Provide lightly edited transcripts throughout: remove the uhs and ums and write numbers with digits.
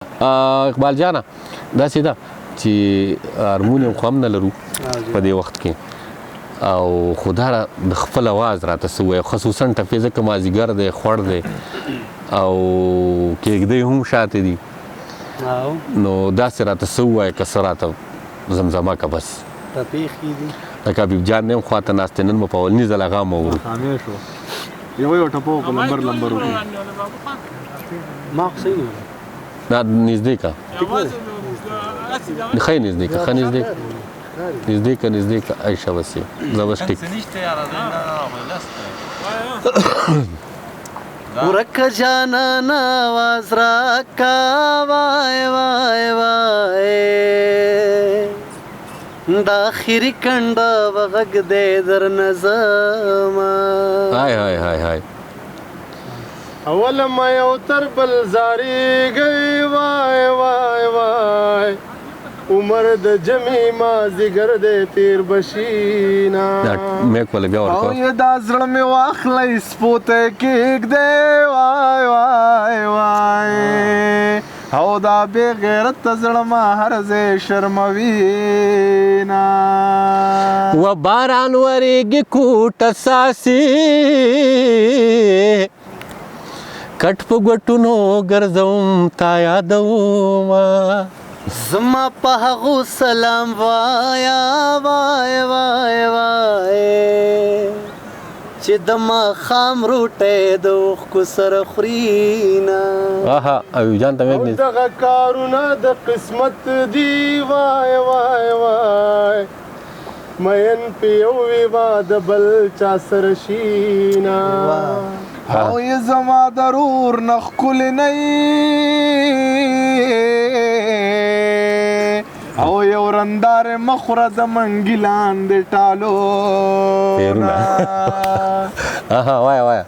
اقبال جانه داسې ده چې هارمونیم خو هم نه لرو په دې وخت کې او خو دا د خپل اواز راته څه ووایه خصوصا ټپې ځکه مازدیګر دی خوړ دی او کېږدۍ هم شاته دي نو داسې راته څه ووایه که څه راته زمزمه که بس ټپې ښې دي لکه حبیب جان نه هم خواته ناست دی نن به په اولني ځل هغه هم واورو یو ټپه وکړو لمبر وکړو ما خو صحیح ویل نه نږدې که ښه نږدې که ښه نږدې نږدې که عایشه وسیع زه بس ټیک ورک جانان آواز راکا وای وای وای دا آخري کنډه وغږ دی در نظمه هاي هاي هاي هاي اول ما یو تر بل زاریږي وای وای وای عمر د جمی مازدیګر دی تیر بشینا میک ولې بیا ورکو او یې دا زړه مې واخلی سپوته کېږدی وای وای وای او دا بې غیرته زړه ما هر ځای شرموي نه و باران وریږي کوټه ساسي کټ په ګوټونو ګرځوم تا یادومه زما په هغو سلام وایا وای وای وای چې د ماښام روټۍ د اوښکو سره خوري نه آها ایوب جان ته او دغه کارونه د قسمت دي وای وای وای مین په یو وي واده بل چا سره شي نه او یې زما ضرور نه ښکلې نه او یو رندار مخوره د منګي لاندې ټالو آها وای وای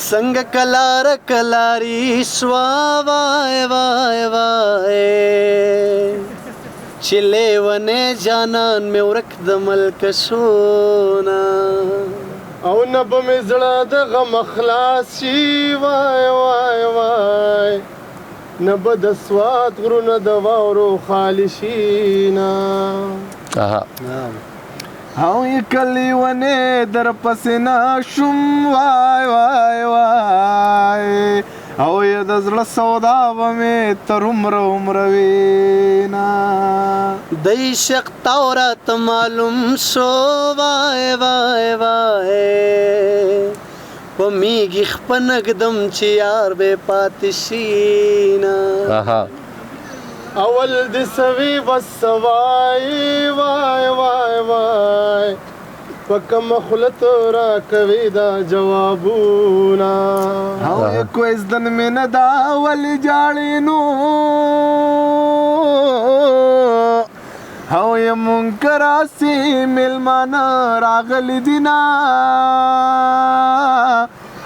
څنګه کلار کلاري شوا وای وای وای چې لیونی جانان مې ورک د ملکشونه او نه به مې زړه د غم خلاص شي وای وای وای نه به د سوات غرونه د واورو خالي شي نه او یې کلی ونې در پسې نه شوم وای وای وای او یې د زړه سودا به مې تر عمره وي نه د عشق تورات معلوم شو وای وای وای په میږي خپه نږدم چې یار بې پاتې شي نه اول د سوي بس وای وای وای وای په کومه خوله تو راکوي دا جوابونه او کوی زدن مې نه دا ولې جاړې نو او یې مونږ کراسي میلمانه راغلي دي نه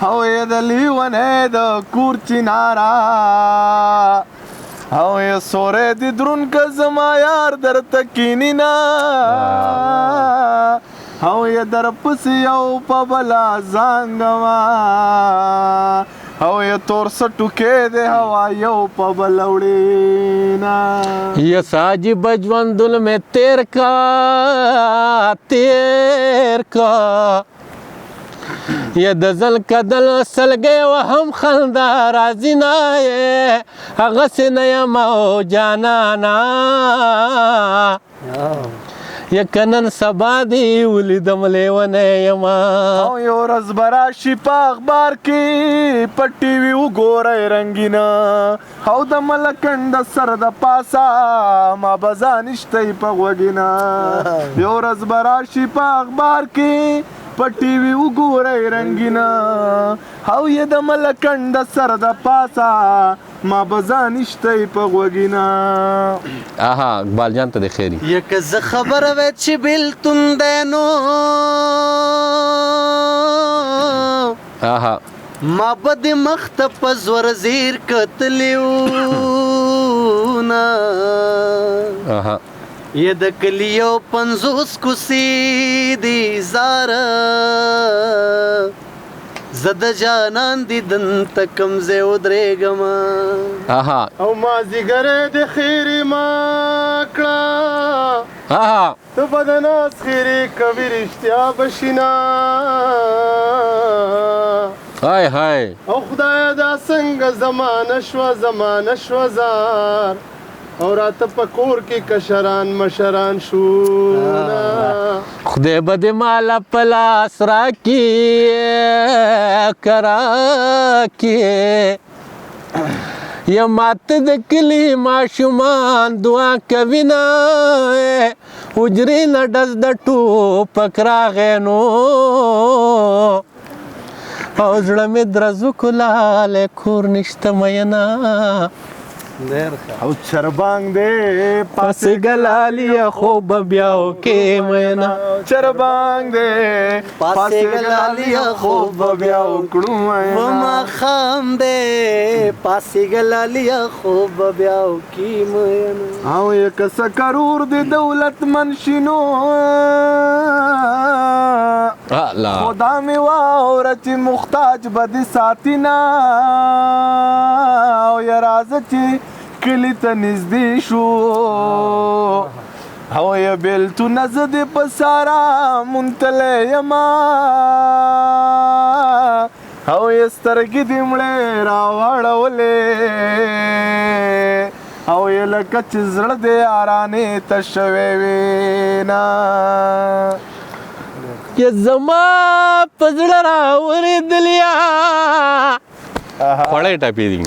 او یې د لیونی د کور چیناره او یې سوری دي درون که زما یار درته کیني نه او یې در پسې یو په بله زانګمه او یې تور سټوکې دی هوا یو په بله وړې نه یہ ساجب ژوندون میں تیر کا یہ دزل کدل سلګې و هم خندا راځي نه هغسې نه یم او جانانا یکنن سبا دی ولیدم لیونی یما او یو ورځ به راشي په اخبار کې په ټي وي وګورئ رنګینه او د ملکنډ سر د پاسه ما به ځانشتی په غوږینه یو ورځ به راشي په اخبار کې په ټي وي وګورئ رنګینه او یې د ملکنډ سر د پاسه ما به ځانشتی په غوږینه آها اقبال جان ته د خیری یک زه خبره وې چې بیلتون دی نو آها ما به د مخ ته په زور زیر کتلی نه آها یې د کلیو 50 کوڅې دي زاره زه د جانان دیدن ته کوم ځای ودرېږمه آها او مازدیګر د خیرې ما کړه آها ته به د ناز خیرې کوي رښتیا به شینا هاي هاي او خدایه دا څنګه زمانه شوه زار او راته په کور کې کشران مشران شونا خدای به دې ماله په لاس راکړي کراکي یا ماته د کلي ماشومان دعا کوي نه حجرې نه ډز د ټوپک راغی نو او زړه مې درزو کلالی کور نشته مینه او چربانګ دې پاسې ګلالي خوب بیاو کې مینا چربانګ دې پاسې ګلالي خوب بیا وکړو وما خام دې پاسې ګلالي خوب بیا وکي مینه او یک سکرور دې دولت منشینو الله خدا مې واوره چې محتاج به دې ساتینا او یا راځه چې کلی ته نږدې شو او یا بېلتونه زه دې په سارا منتلی یما او یا سترګې دې مړې راواړولې او یا لکه چې زړه دې یارانې ته شوی وې نه یا زما په زړه راورېدلیا خوړی ټپې دي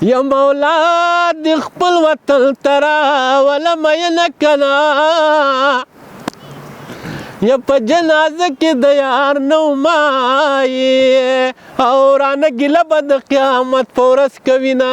یا مولا د خپل وطن ته راوله مینه کنه یا په جنازه کې د یار نو مایې او رانه ګیله به د قیامت په ورځ کوي نه